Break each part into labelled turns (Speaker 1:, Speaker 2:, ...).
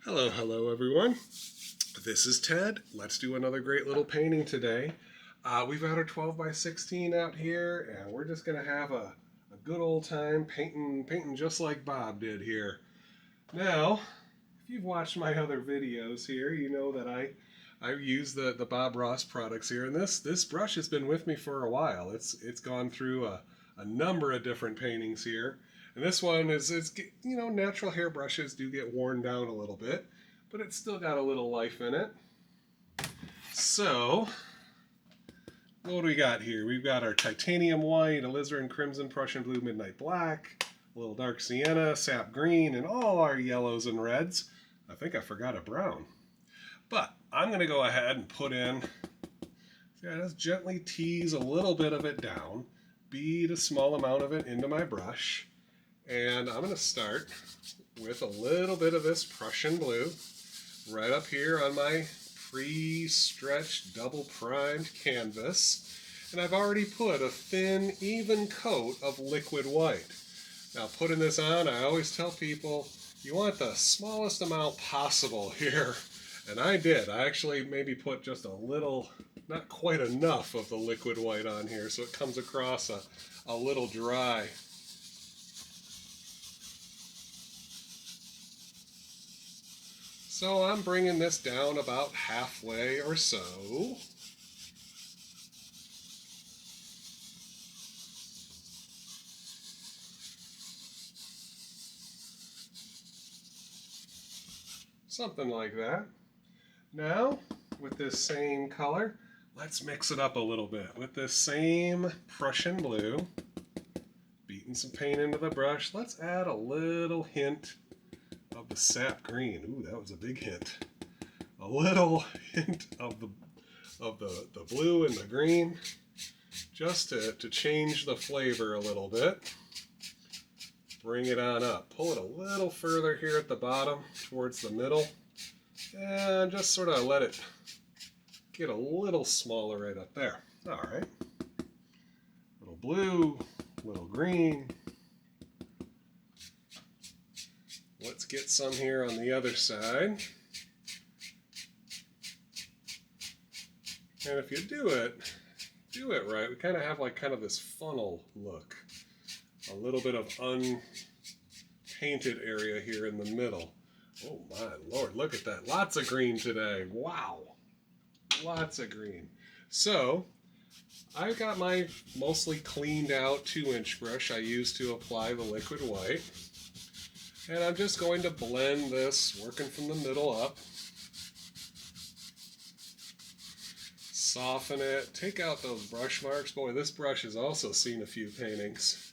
Speaker 1: Hello everyone. This is Ted. Let's do another great little painting today. We've got our 12 by 16 out here, and we're just going to have a good old time painting just like Bob did here. Now, if you've watched my other videos here, you know that I use the Bob Ross products here, and this brush has been with me for a while. It's gone through a number of different paintings here. And this one is natural hair brushes do get worn down a little bit, but it's still got a little life in it. So, what do we got here? We've got our titanium white, alizarin crimson, Prussian blue, midnight black, a little dark sienna, sap green, and all our yellows and reds. I think I forgot a brown. But I'm going to go ahead and put in, just gently tease a little bit of it down, bead a small amount of it into my brush. And I'm going to start with a little bit of this Prussian blue right up here on my pre-stretched double primed canvas. And I've already put a thin, even coat of liquid white. Now putting this on, I always tell people you want the smallest amount possible here. And I did. I actually maybe put just a little, not quite enough of the liquid white on here so it comes across a little dry. So I'm bringing this down about halfway or so. Something like that. Now, with this same color, let's mix it up a little bit. With this same Prussian blue, beating some paint into the brush, let's add a little hint of the sap green. Ooh, that was a big hint. A little hint of the blue and the green, just to change the flavor a little bit. Bring it on up. Pull it a little further here at the bottom towards the middle, and just sort of let it get a little smaller right up there. All right. Little blue, little green. Let's get some here on the other side. And if you do it right, we kind of have like this funnel look. A little bit of unpainted area here in the middle. Oh my Lord, look at that. Lots of green today. Wow. Lots of green. So, I've got my mostly cleaned out 2-inch brush I use to apply the liquid white. And I'm just going to blend this, working from the middle up. Soften it, take out those brush marks. Boy, this brush has also seen a few paintings.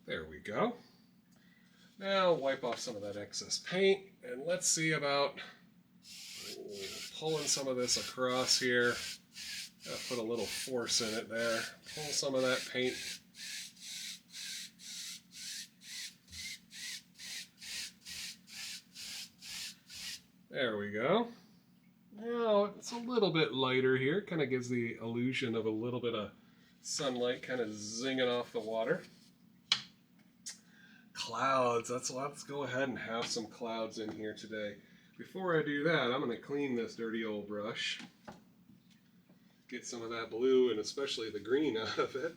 Speaker 1: There we go. Now wipe off some of that excess paint, and let's see about pulling some of this across here. Gotta put a little force in it there. Pull some of that paint. There we go. Now it's a little bit lighter here. Kind of gives the illusion of a little bit of sunlight kind of zinging off the water. Clouds. Let's go ahead and have some clouds in here today. Before I do that, I'm going to clean this dirty old brush. Get some of that blue and especially the green out of it.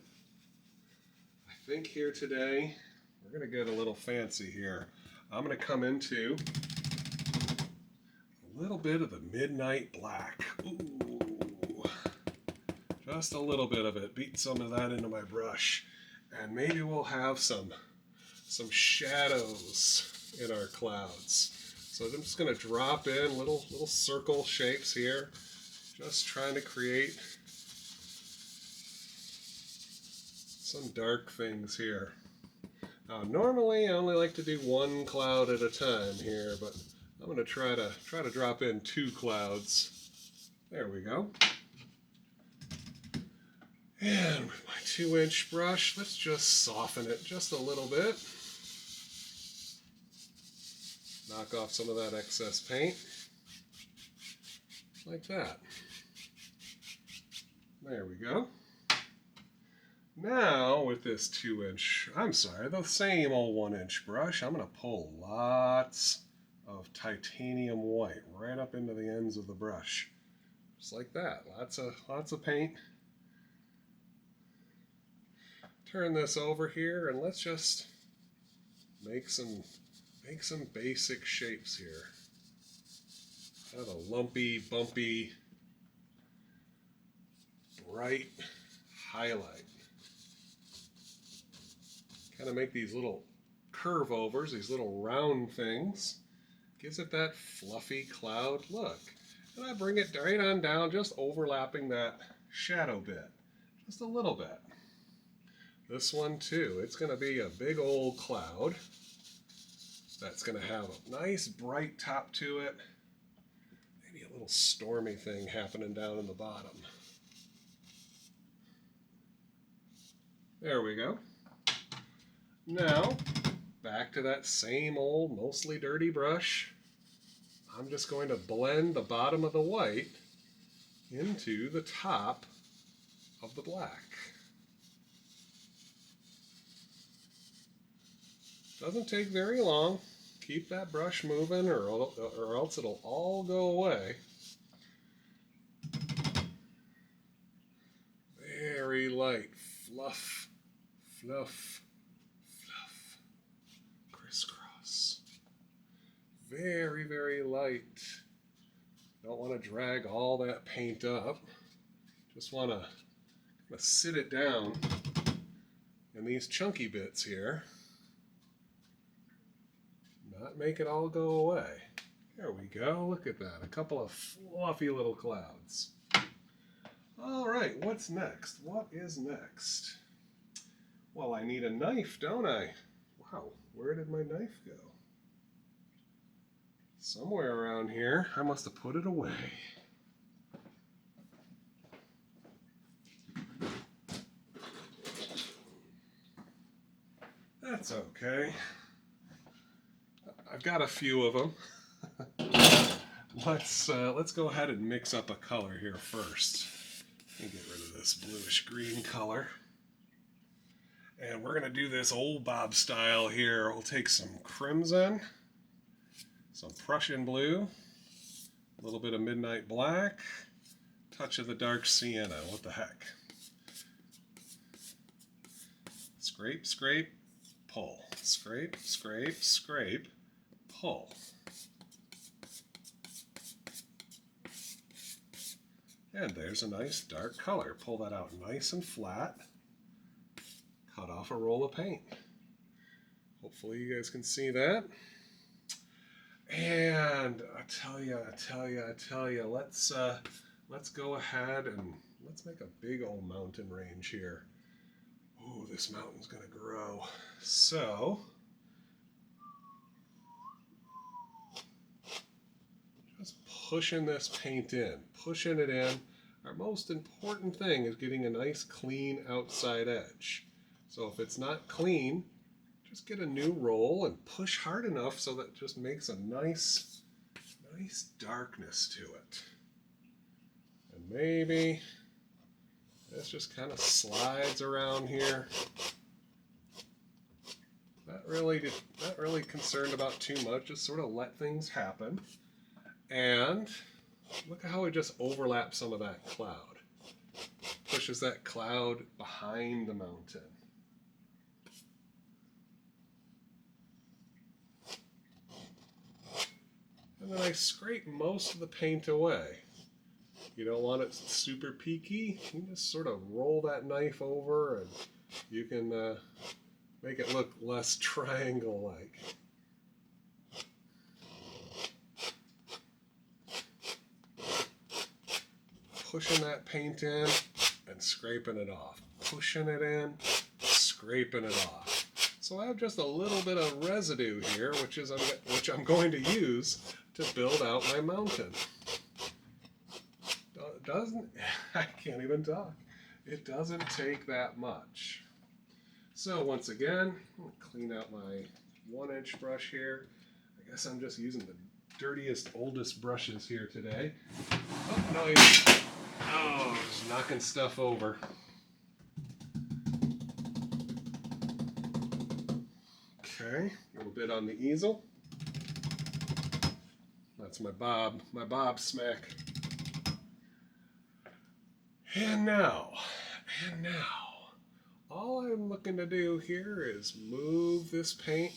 Speaker 1: I think here today, we're going to get a little fancy here. I'm going to come into a little bit of the midnight black. Ooh. Just a little bit of it. Beat some of that into my brush. And maybe we'll have some shadows in our clouds. So I'm just going to drop in little circle shapes here, just trying to create some dark things here. Now normally I only like to do one cloud at a time here, but I'm going to try to drop in 2 clouds. There we go. And with my 2-inch brush, let's just soften it just a little bit. Knock off some of that excess paint, like that. There we go. Now with this the same old 1-inch brush, I'm going to pull lots of titanium white right up into the ends of the brush. Just like that. Lots of paint. Turn this over here and let's just make some basic shapes here. Kind of a lumpy, bumpy, bright highlight. Kind of make these little curve overs, these little round things. Gives it that fluffy cloud look. And I bring it right on down, just overlapping that shadow bit, just a little bit. This one too, it's going to be a big old cloud that's going to have a nice bright top to it. Maybe a little stormy thing happening down in the bottom. There we go. Now, back to that same old, mostly dirty brush. I'm just going to blend the bottom of the white into the top of the black. Doesn't take very long. Keep that brush moving or else it'll all go away. Very light, fluff, fluff, fluff, crisscross. Very, very light. Don't want to drag all that paint up. Just want to sit it down in these chunky bits here. Not make it all go away. There we go. Look at that. A couple of fluffy little clouds. All right, what's next? What is next? Well, I need a knife, don't I? Wow, where did my knife go? Somewhere around here. I must have put it away. That's okay. I've got a few of them. Let's go ahead and mix up a color here first. Let me get rid of this bluish green color. And we're going to do this old Bob style here. We'll take some crimson, some Prussian blue, a little bit of midnight black, touch of the dark sienna. What the heck? Scrape, scrape, pull. Scrape, scrape, scrape, pull. And there's a nice dark color. Pull that out nice and flat. Cut off a roll of paint. Hopefully you guys can see that. And I tell you, let's go ahead and let's make a big old mountain range here. Ooh, this mountain's gonna grow. So, just pushing this paint in, pushing it in. Our most important thing is getting a nice clean outside edge. So if it's not clean, just get a new roll and push hard enough so that it just makes a nice darkness to it. And maybe this just kind of slides around here. Not really concerned about too much, just sort of let things happen. And look at how it just overlaps some of that cloud. Pushes that cloud behind the mountain. And then I scrape most of the paint away. You don't want it super peaky. You can just sort of roll that knife over and you can make it look less triangle-like. Pushing that paint in and scraping it off. Pushing it in, scraping it off. So I have just a little bit of residue here, which I'm going to use to build out my mountain. I can't even talk. It doesn't take that much. So once again, I'm going to clean out my 1-inch brush here. I guess I'm just using the dirtiest, oldest brushes here today. Oh, Oh, just knocking stuff over. Okay, a little bit on the easel. That's my bob smack. And now, all I'm looking to do here is move this paint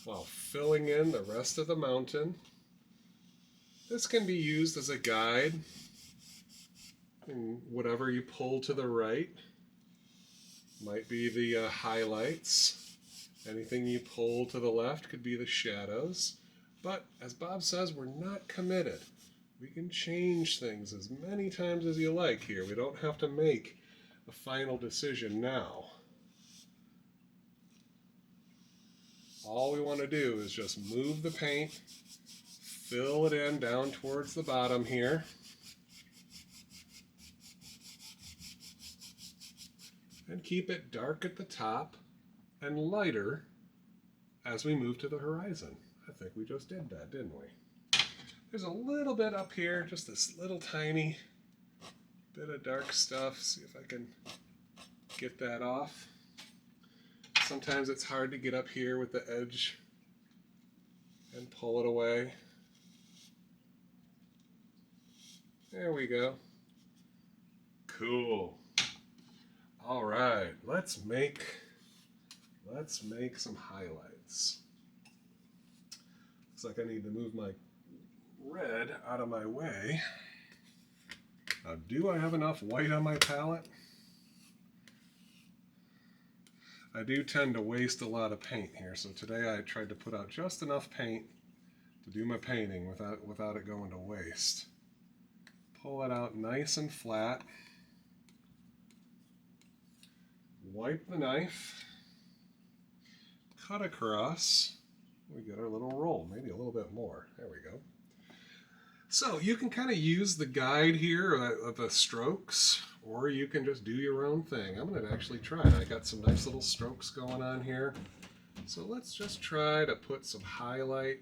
Speaker 1: while filling in the rest of the mountain. This can be used as a guide in whatever you pull to the right. Might be the highlights. Anything you pull to the left could be the shadows. But as Bob says, we're not committed. We can change things as many times as you like here. We don't have to make a final decision now. All we want to do is just move the paint, fill it in down towards the bottom here. And keep it dark at the top and lighter as we move to the horizon. I think we just did that, didn't we? There's a little bit up here, just this little tiny bit of dark stuff. See if I can get that off. Sometimes it's hard to get up here with the edge and pull it away. There we go. Cool. All right, let's make some highlights. Looks like I need to move my red out of my way. Now, do I have enough white on my palette? I do tend to waste a lot of paint here, so today I tried to put out just enough paint to do my painting without it going to waste. Pull it out nice and flat. Wipe the knife. Cut across. We get our little roll, maybe a little bit more. There we go. So you can kind of use the guide here of the strokes, or you can just do your own thing. I'm going to actually try it. I got some nice little strokes going on here. So let's just try to put some highlight,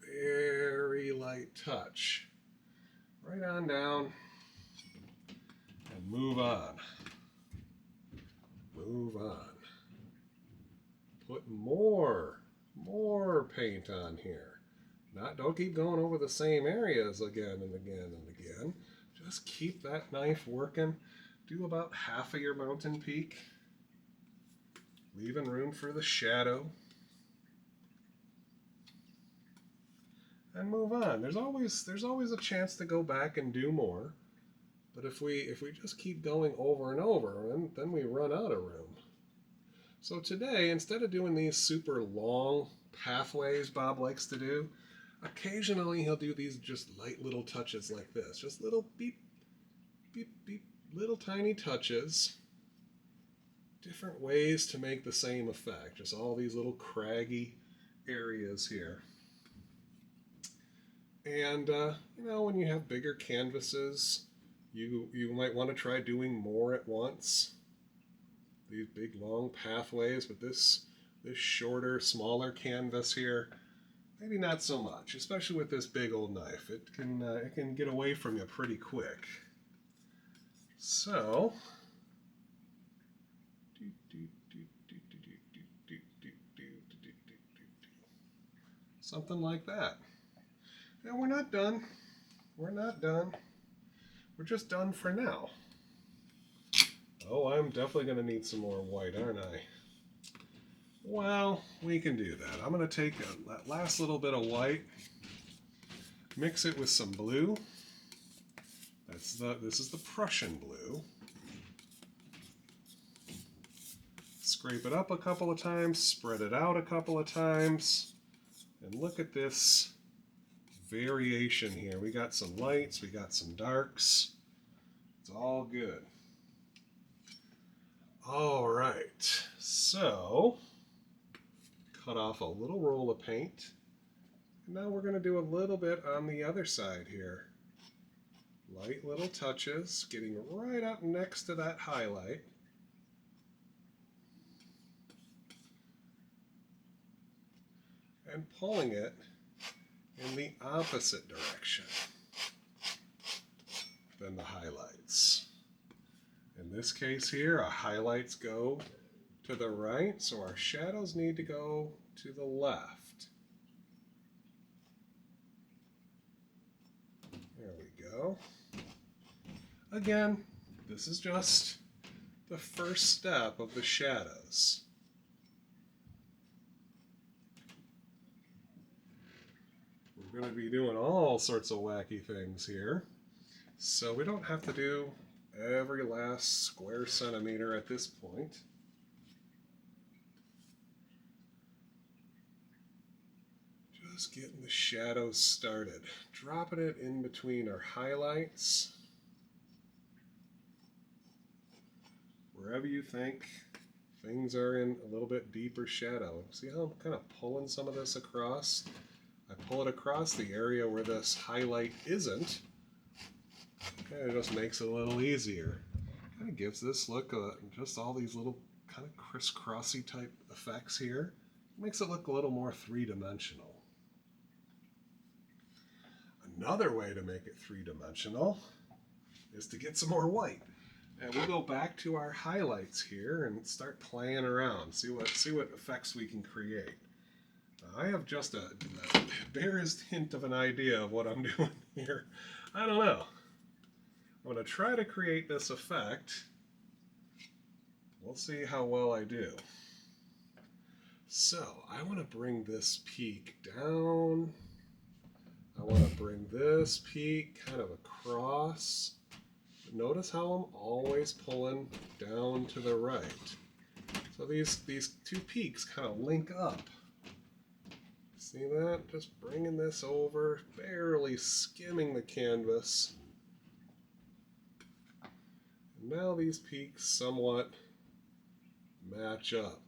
Speaker 1: very light touch, right on down, and move on. Move on. Put more paint on here. Don't keep going over the same areas again and again and again. Just keep that knife working. Do about half of your mountain peak, leaving room for the shadow, and move on. There's always a chance to go back and do more, but if we just keep going over and over, then we run out of room. So today, instead of doing these super long pathways Bob likes to do, occasionally he'll do these just light little touches like this. Just little beep, beep, beep, little tiny touches. Different ways to make the same effect. Just all these little craggy areas here. And, when you have bigger canvases, you might want to try doing more at once. These big long pathways, but this shorter, smaller canvas here, maybe not so much, especially with this big old knife. It can get away from you pretty quick. So, something like that. And we're not done. We're not done. We're just done for now. Oh, I'm definitely going to need some more white, aren't I? Well, we can do that. I'm going to take that last little bit of white, mix it with some blue. This is the Prussian blue. Scrape it up a couple of times, spread it out a couple of times, and look at this variation here. We got some lights, we got some darks. It's all good. All right, so cut off a little roll of paint. Now we're going to do a little bit on the other side here. Light little touches, getting right up next to that highlight. And pulling it in the opposite direction than the highlights. In this case here, our highlights go to the right, so our shadows need to go to the left. There we go. Again, this is just the first step of the shadows. We're going to be doing all sorts of wacky things here, so we don't have to do every last square centimeter at this point. Just getting the shadows started, dropping it in between our highlights. Wherever you think things are in a little bit deeper shadow. See how I'm kind of pulling some of this across? I pull it across the area where this highlight isn't. And it just makes it a little easier. Kind of gives this look just all these little kind of crisscrossy type effects here. Makes it look a little more three-dimensional. Another way to make it three-dimensional is to get some more white. And we'll go back to our highlights here and start playing around, see what effects we can create. I have just the barest hint of an idea of what I'm doing here. I don't know. I'm going to try to create this effect. We'll see how well I do. So I want to bring this peak down. I want to bring this peak kind of across. Notice how I'm always pulling down to the right. So these two peaks kind of link up. See that? Just bringing this over, barely skimming the canvas. And now these peaks somewhat match up.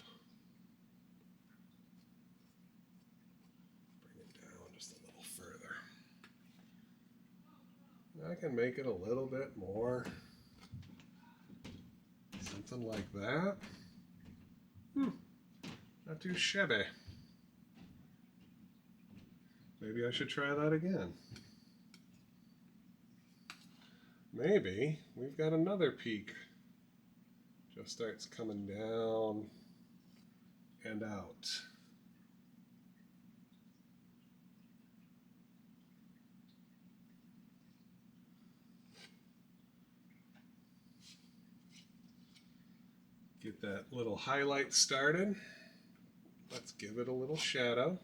Speaker 1: Bring it down just a little further. I can make it a little bit more, something like that. Not too shabby. Maybe I should try that again. Maybe we've got another peak. Just starts coming down and out. Get that little highlight started. Let's give it a little shadow.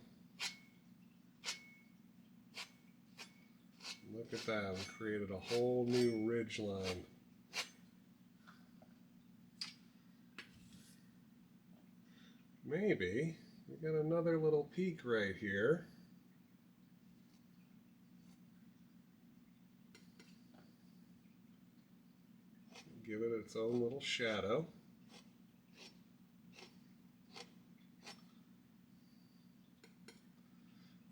Speaker 1: Look at that, we created a whole new ridge line. Maybe we got another little peak right here. Give it its own little shadow.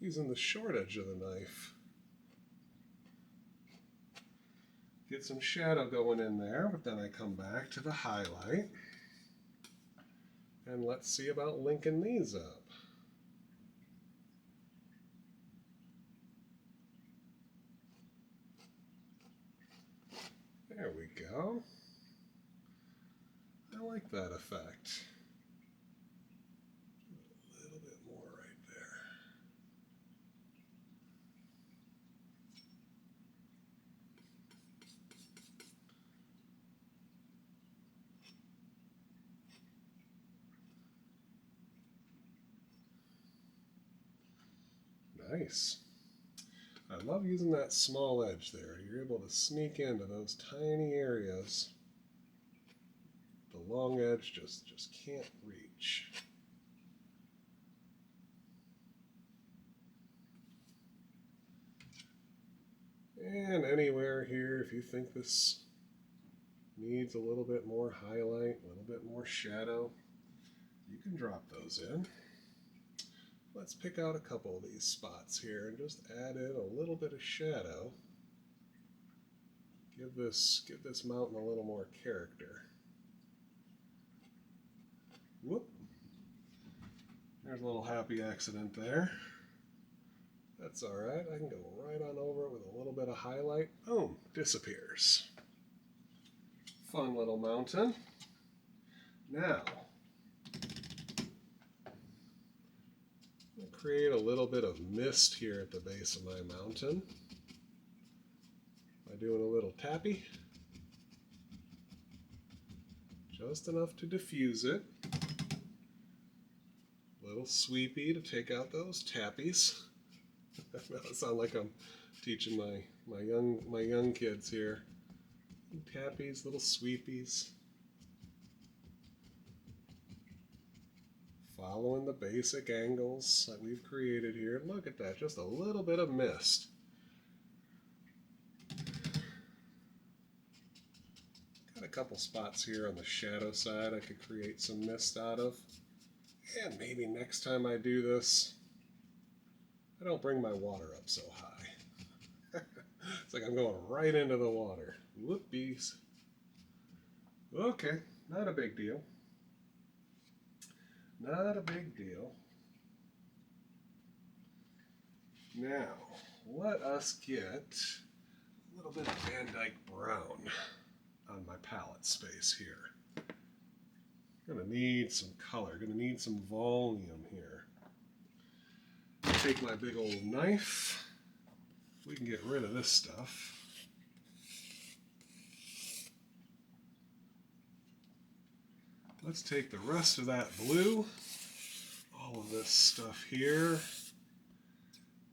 Speaker 1: Using the short edge of the knife. Get some shadow going in there, but then I come back to the highlight. And let's see about linking these up. There we go. I like that effect. A little bit more right there. Nice. I love using that small edge there. You're able to sneak into those tiny areas. The long edge just can't reach. And anywhere here, if you think this needs a little bit more highlight, a little bit more shadow, you can drop those in. Let's pick out a couple of these spots here and just add in a little bit of shadow. Give this mountain a little more character. Whoop. There's a little happy accident there. That's all right. I can go right on over it with a little bit of highlight. Boom, disappears. Fun little mountain. Now, I'll create a little bit of mist here at the base of my mountain by doing a little tappy. Just enough to diffuse it. Little sweepy to take out those tappies. That sounds like I'm teaching my young kids here. Tappies, little sweepies. Following the basic angles that we've created here. Look at that, just a little bit of mist. Got a couple spots here on the shadow side I could create some mist out of. And maybe next time I do this, I don't bring my water up so high. It's like I'm going right into the water. Whoopies. Okay, not a big deal. Not a big deal. Now, let us get a little bit of Van Dyke Brown on my palette space here. Gonna need some color, gonna need some volume here. Take my big old knife. We can get rid of this stuff. Let's take the rest of that blue, all of this stuff here,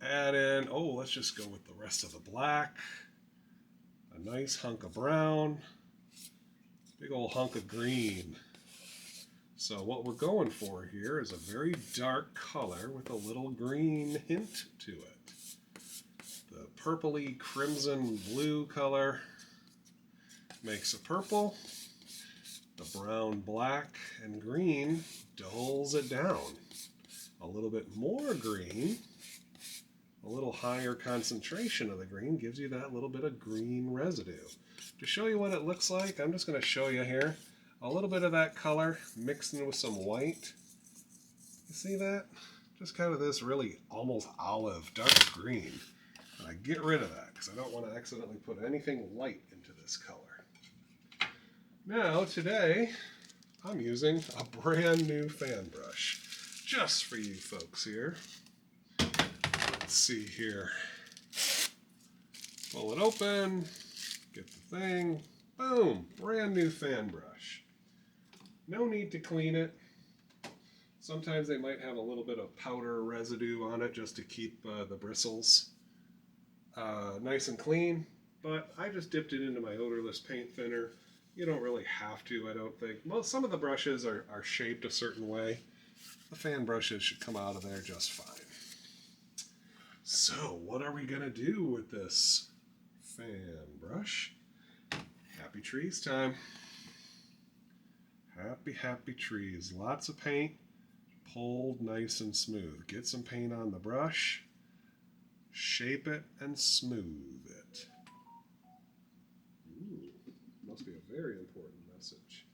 Speaker 1: add in, oh, let's just go with the rest of the black, a nice hunk of brown, big old hunk of green. So what we're going for here is a very dark color with a little green hint to it. The purpley crimson blue color makes a purple. The brown, black, and green dulls it down. A little bit more green, a little higher concentration of the green gives you that little bit of green residue. To show you what it looks like, I'm just going to show you here. A little bit of that color mixed in with some white. You see that? Just kind of this really almost olive dark green. And I get rid of that because I don't want to accidentally put anything light into this color. Now today I'm using a brand new fan brush just for you folks here. Let's see here. Pull it open, get the thing, boom, brand new fan brush. No need to clean it. Sometimes they might have a little bit of powder residue on it just to keep the bristles nice and clean, but I just dipped it into my odorless paint thinner. You don't really have to, I don't think. Some of the brushes are shaped a certain way. The fan brushes should come out of there just fine. So, what are we going to do with this fan brush? Happy trees time. Happy, happy trees. Lots of paint, pulled nice and smooth. Get some paint on the brush, shape it, and smooth it. Ooh, must be a very important message.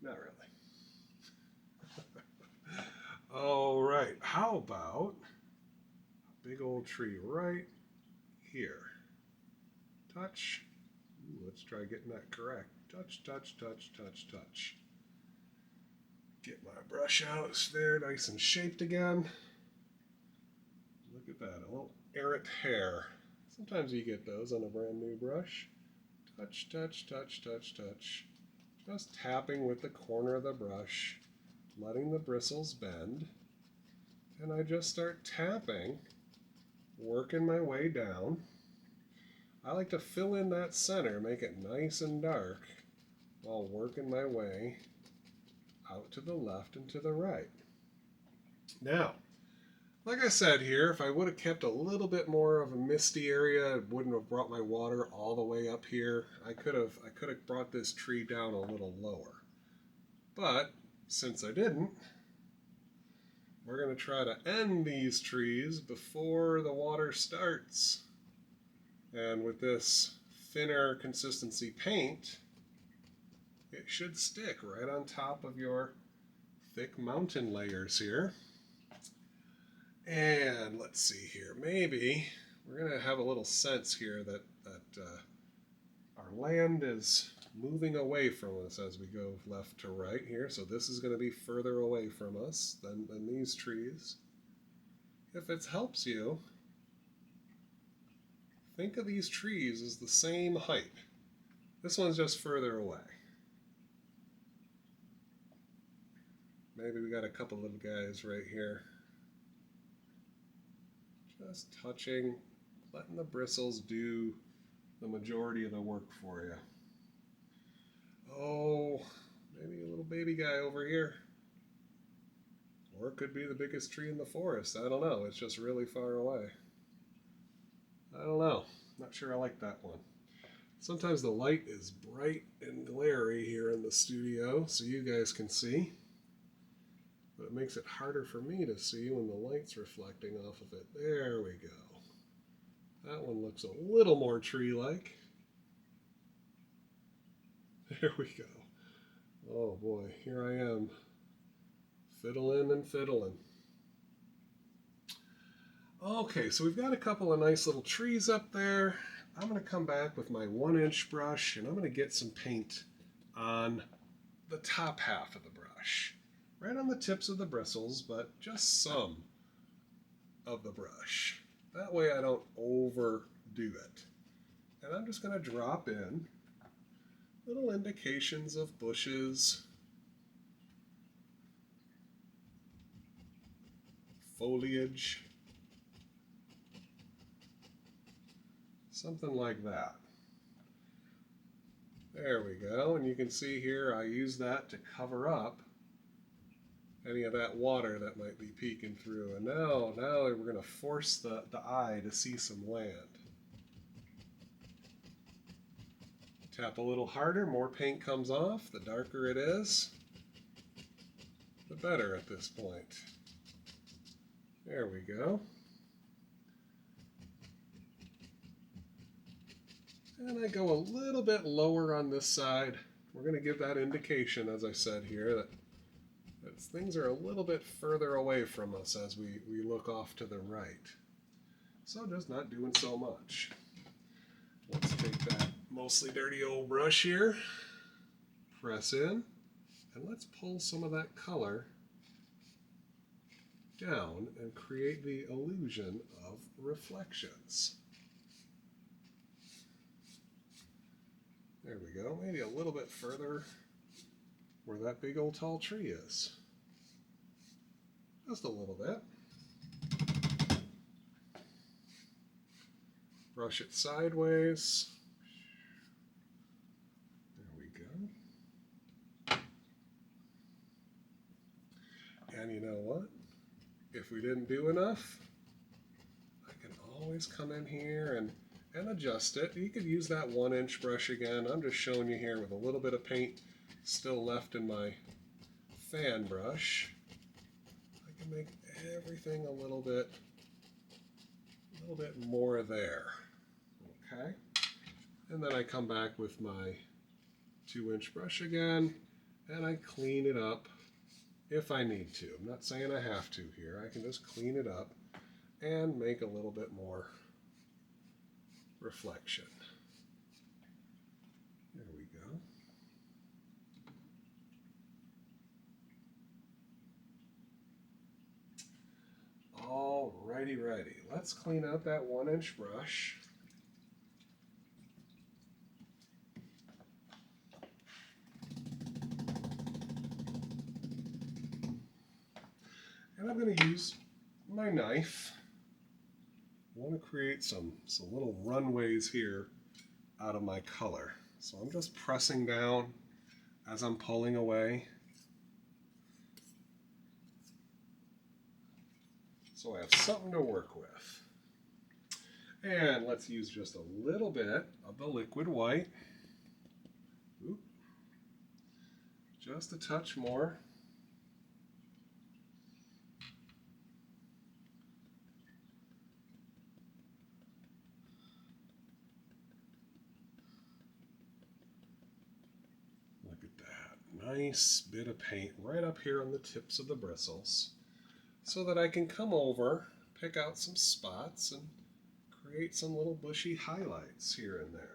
Speaker 1: Not really. All right, how about a big old tree right here? Touch. Ooh, let's try getting that correct. Touch, touch, touch, touch, touch. Get my brush out. It's there, nice and shaped again. Look at that, a little errant hair. Sometimes you get those on a brand new brush. Touch, touch, touch, touch, touch. Just tapping with the corner of the brush, letting the bristles bend. And I just start tapping, working my way down. I like to fill in that center, make it nice and dark, while working my way out to the left and to the right. Now, like I said here, if I would have kept a little bit more of a misty area, I wouldn't have brought my water all the way up here. I could have brought this tree down a little lower. But since I didn't, we're going to try to end these trees before the water starts. And with this thinner consistency paint, it should stick right on top of your thick mountain layers here. And let's see here. Maybe we're going to have a little sense here that our land is moving away from us as we go left to right here. So this is going to be further away from us than these trees. If it helps you, think of these trees as the same height. This one's just further away. Maybe we got a couple little guys right here. Just touching, letting the bristles do the majority of the work for you. Oh, maybe a little baby guy over here. Or it could be the biggest tree in the forest. I don't know. It's just really far away. I don't know. Not sure I like that one. Sometimes the light is bright and glary here in the studio so you guys can see. But it makes it harder for me to see when the light's reflecting off of it. There we go. That one looks a little more tree-like. There we go. Oh boy, here I am. Fiddling and fiddling. Okay, so we've got a couple of nice little trees up there. I'm going to come back with my 1-inch brush and I'm going to get some paint on the top half of the brush. Right on the tips of the bristles, but just some of the brush. That way I don't overdo it. And I'm just going to drop in little indications of bushes, foliage, something like that. There we go, and you can see here I use that to cover up any of that water that might be peeking through. And now we're going to force the eye to see some land. Tap a little harder, more paint comes off. The darker it is, the better at this point. There we go. And I go a little bit lower on this side. We're going to give that indication, as I said here, that things are a little bit further away from us as we look off to the right. So just not doing so much. Let's take that mostly dirty old brush here, press in, and let's pull some of that color down and create the illusion of reflections. There we go, maybe a little bit further where that big old tall tree is. Just a little bit. Brush it sideways. There we go. And you know what? If we didn't do enough, I can always come in here and adjust it. You could use that 1-inch brush again. I'm just showing you here with a little bit of paint still left in my fan brush. I can make everything a little bit more there. Okay, and then I come back with my 2-inch brush again and I clean it up if I need to. I'm not saying I have to here. I can just clean it up and make a little bit more reflection. There we go. Alrighty, let's clean out that 1-inch brush. And I'm going to use my knife. I want to create some little runways here out of my color. So I'm just pressing down as I'm pulling away. So I have something to work with. And let's use just a little bit of the liquid white. Oop. Just a touch more. Look at that. Nice bit of paint right up here on the tips of the bristles. so that I can come over, pick out some spots, and create some little bushy highlights here and there.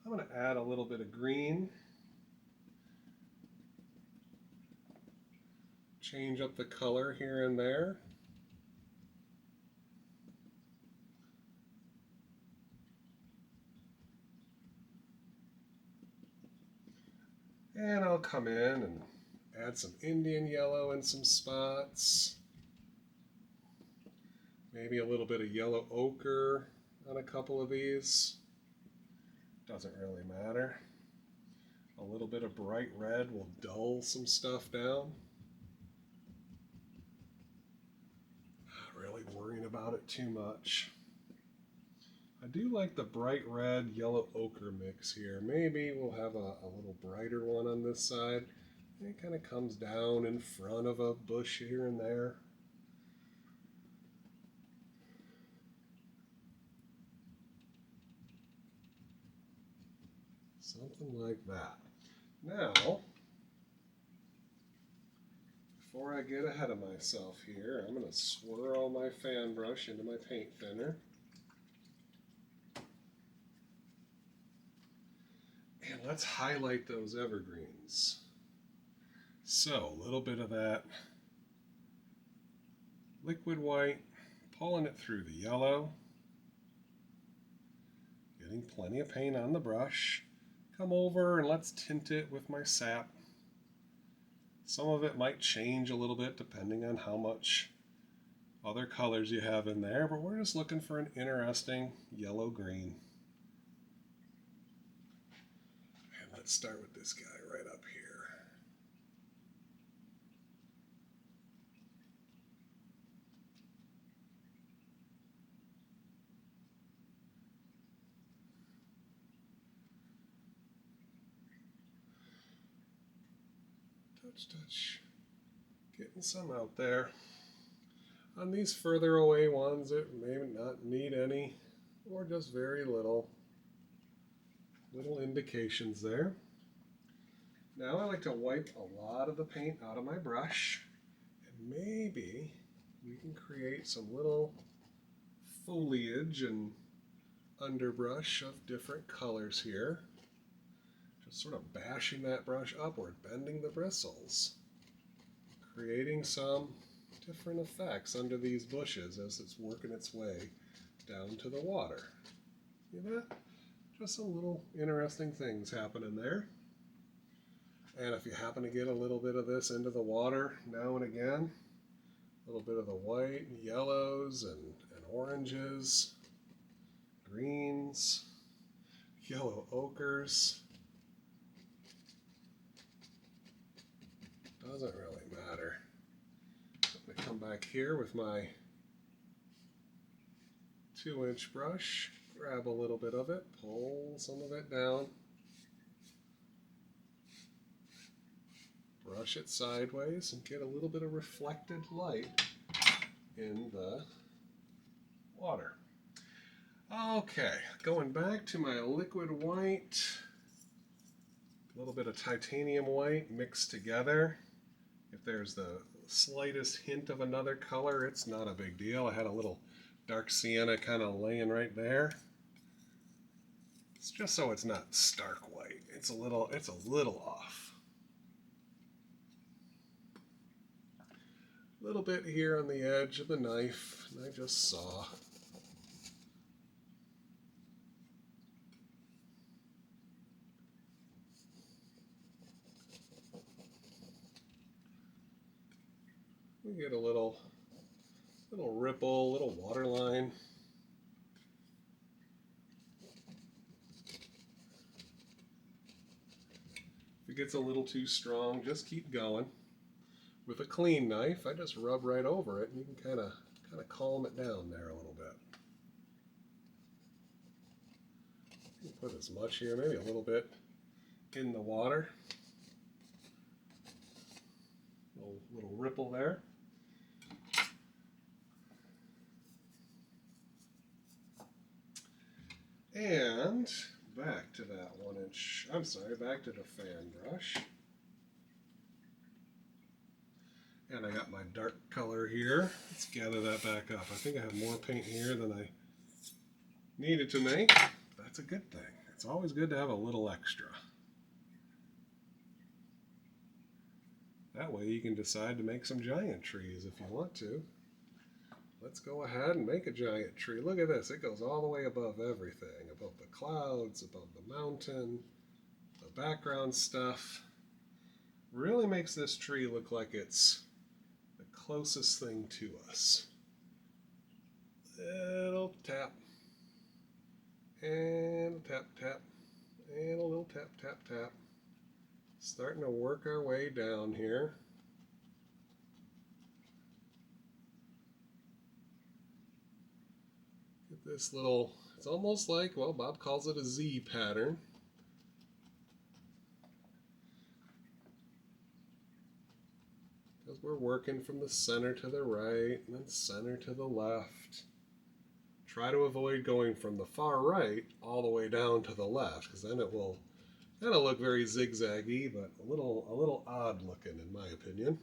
Speaker 1: I'm going to add a little bit of green, change up the color here and there. And I'll come in and add some Indian yellow in some spots. Maybe a little bit of yellow ochre on a couple of these. Doesn't really matter. A little bit of bright red will dull some stuff down. Not really worrying about it too much. I do like the bright red yellow ochre mix here. Maybe we'll have a little brighter one on this side. It kind of comes down in front of a bush here and there. Something like that. Now, before I get ahead of myself here, I'm going to swirl my fan brush into my paint thinner. And let's highlight those evergreens. So, a little bit of that liquid white, pulling it through the yellow, getting plenty of paint on the brush. Come over and let's tint it with my sap. Some of it might change a little bit depending on how much other colors you have in there, but we're just looking for an interesting yellow-green. And let's start with this guy right up here. Touch, getting some out there. On these further away ones, it may not need any, or just very little indications there. Now I like to wipe a lot of the paint out of my brush, and maybe we can create some little foliage and underbrush of different colors here. Just sort of bashing that brush upward, bending the bristles, creating some different effects under these bushes as it's working its way down to the water. See that? Just some little interesting things happening there. And if you happen to get a little bit of this into the water now and again, a little bit of the white and yellows and oranges, greens, yellow ochres, doesn't really matter. I'm going to come back here with my 2-inch brush, grab a little bit of it, pull some of it down, brush it sideways, and get a little bit of reflected light in the water. Okay, going back to my liquid white, a little bit of titanium white mixed together. If there's the slightest hint of another color, it's not a big deal. I had a little dark sienna kind of laying right there. It's just so it's not stark white. It's a little off. A little bit here on the edge of the knife, and I just saw. We get a little ripple, little water line. If it gets a little too strong, just keep going. With a clean knife, I just rub right over it, and you can kind of calm it down there a little bit. You can put as much here, maybe a little bit in the water. Little ripple there. And back to that 1-inch, I'm sorry, back to the fan brush. And I got my dark color here. Let's gather that back up. I think I have more paint here than I needed to make. That's a good thing. It's always good to have a little extra. That way you can decide to make some giant trees if you want to. Let's go ahead and make a giant tree. Look at this. It goes all the way above everything. Above the clouds, above the mountain, the background stuff. Really makes this tree look like it's the closest thing to us. Little tap. And a tap, tap. And a little tap, tap, tap. Starting to work our way down here. Get this little, it's almost like, well, Bob calls it a Z pattern. Because we're working from the center to the right and then center to the left. Try to avoid going from the far right all the way down to the left, because then it will kind of look very zigzaggy, but a little odd looking in my opinion.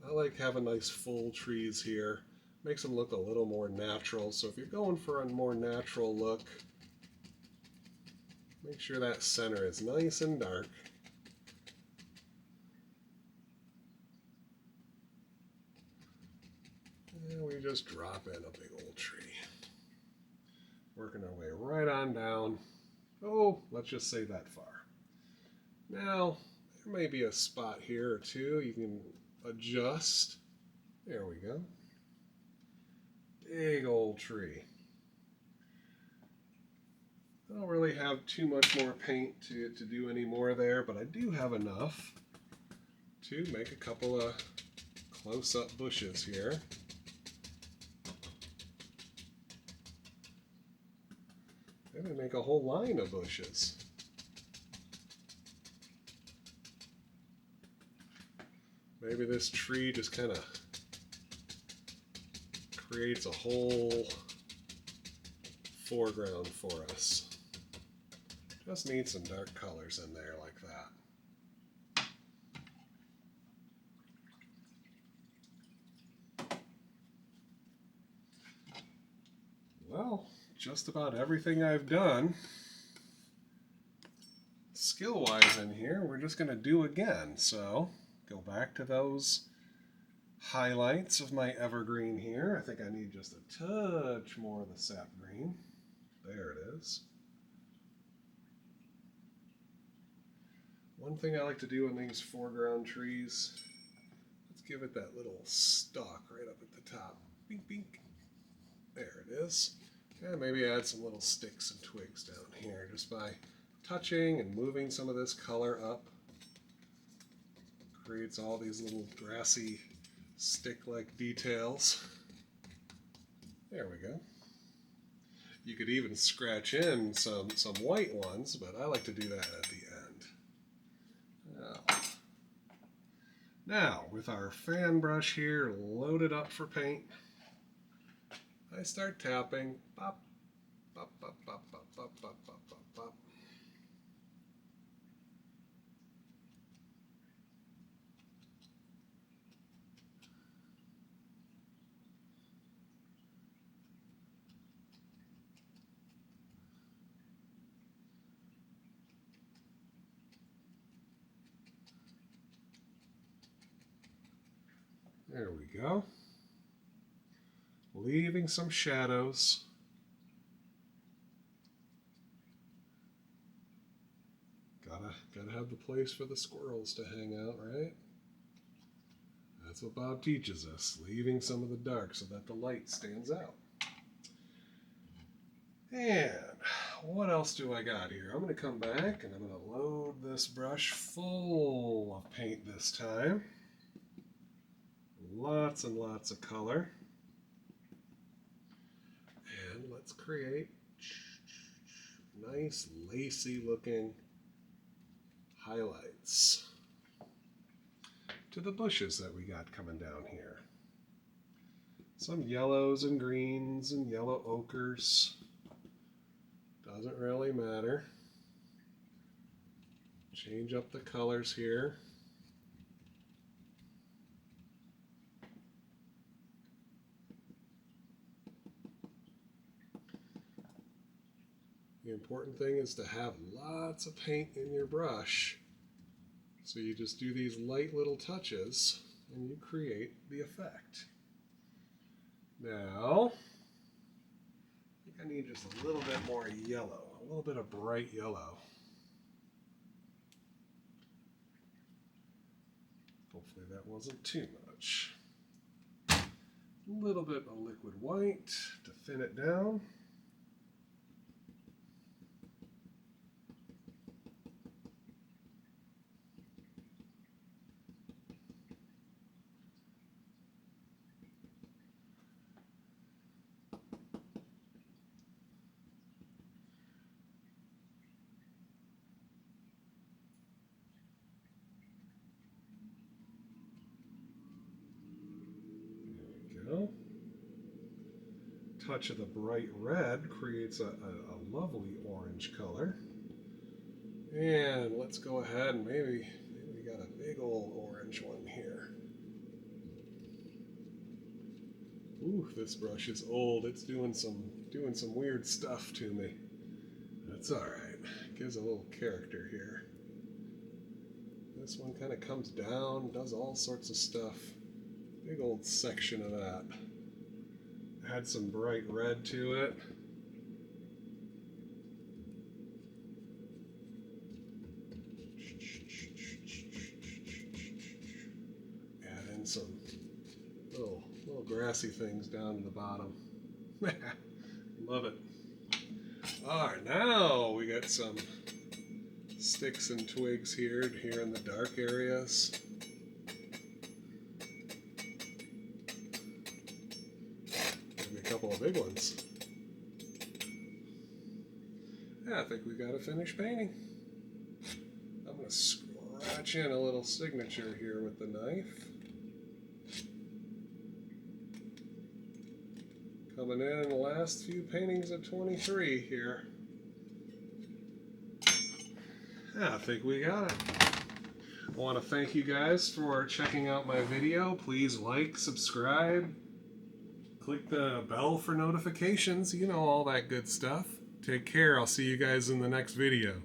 Speaker 1: I like having nice full trees here. Makes them look a little more natural. So if you're going for a more natural look, make sure that center is nice and dark. And we just drop in a big old tree. Working our way right on down. Oh, let's just say that far. Now, there may be a spot here or two you can adjust. There we go. Big old tree. I don't really have too much more paint to do any more there, but I do have enough to make a couple of close-up bushes here. Maybe make a whole line of bushes. Maybe this tree just kind of creates a whole foreground for us. Just need some dark colors in there like that. Well, just about everything I've done skill-wise in here, we're just going to do again. So go back to those highlights of my evergreen here. I think I need just a touch more of the sap green. There it is. One thing I like to do in these foreground trees, let's give it that little stalk right up at the top. Bink, bink. There it is. And maybe add some little sticks and twigs down here just by touching and moving some of this color up. Creates all these little grassy stick-like details. There we go. You could even scratch in some white ones, but I like to do that at the end. Now, with our fan brush here loaded up for paint, I start tapping. Pop, pop, pop, pop, pop, pop, pop, pop, pop, pop. There we go. Leaving some shadows. Gotta have the place for the squirrels to hang out, right? That's what Bob teaches us, leaving some of the dark so that the light stands out. And what else do I got here? I'm going to come back and I'm going to load this brush full of paint this time. Lots and lots of color. And let's create nice lacy looking highlights to the bushes that we got coming down here. Some yellows and greens and yellow ochres. Doesn't really matter. Change up the colors here. The important thing is to have lots of paint in your brush. So you just do these light little touches and you create the effect. Now, I think I need just a little bit more yellow, a little bit of bright yellow. Hopefully that wasn't too much. A little bit of liquid white to thin it down. Touch of the bright red creates a lovely orange color. And let's go ahead and maybe we got a big old orange one here. Ooh, this brush is old. It's doing some weird stuff to me. That's all right. Gives a little character here. This one kind of comes down, does all sorts of stuff. Big old section of that. Add some bright red to it. Add in some little grassy things down to the bottom. Love it. All right, now we got some sticks and twigs here in the dark areas. Couple of big ones. Yeah, I think we got a finished painting. I'm going to scratch in a little signature here with the knife. Coming in the last few paintings of 23 here. Yeah, I think we got it. I want to thank you guys for checking out my video. Please like, subscribe. Click the bell for notifications, you know, all that good stuff. Take care. I'll see you guys in the next video.